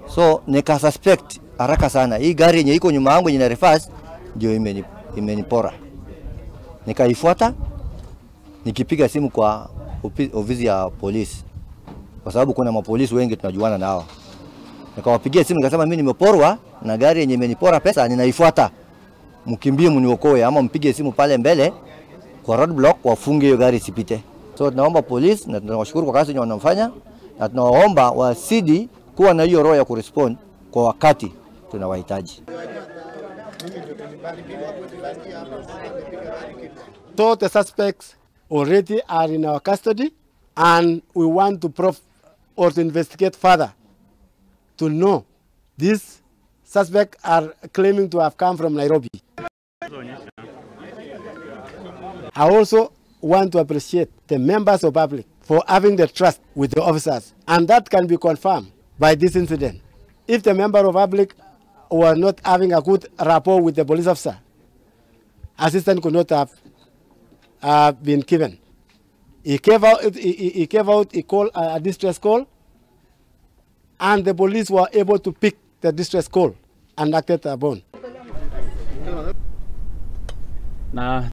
So nika suspect haraka sana hii gari yenye iko nyuma yangu yenye reverse ndio imenipora. Nikaifuata nikipiga simu kwa ofisi ya polisi kwa sababu kuna mapolisi wengi tunajuana nao. Nikawapigia simu nikasema mimi nimeporwa na gari yenye imenipora pesa, ninaifuata. Mkimbie mniokoe ama mpige simu pale mbele kwa roadblock wafunge hiyo gari isipite. So tunaomba polisi na tunawashukuru kwa kazi wanayofanya na tunawaomba wasidi kuwa na hiyo roho ya kurespond kwa wakati tunawahitaji. So the suspects already are in our custody and we want to prove or to investigate further to know these suspects are claiming to have come from Nairobi. I also want to appreciate the members of public for having the trust with the officers, and that can be confirmed by this incident. If the member of public were not having a good rapport with the police officer, assistance could not have been given. He gave out a distress call, and the police were able to pick the distress call and acted upon.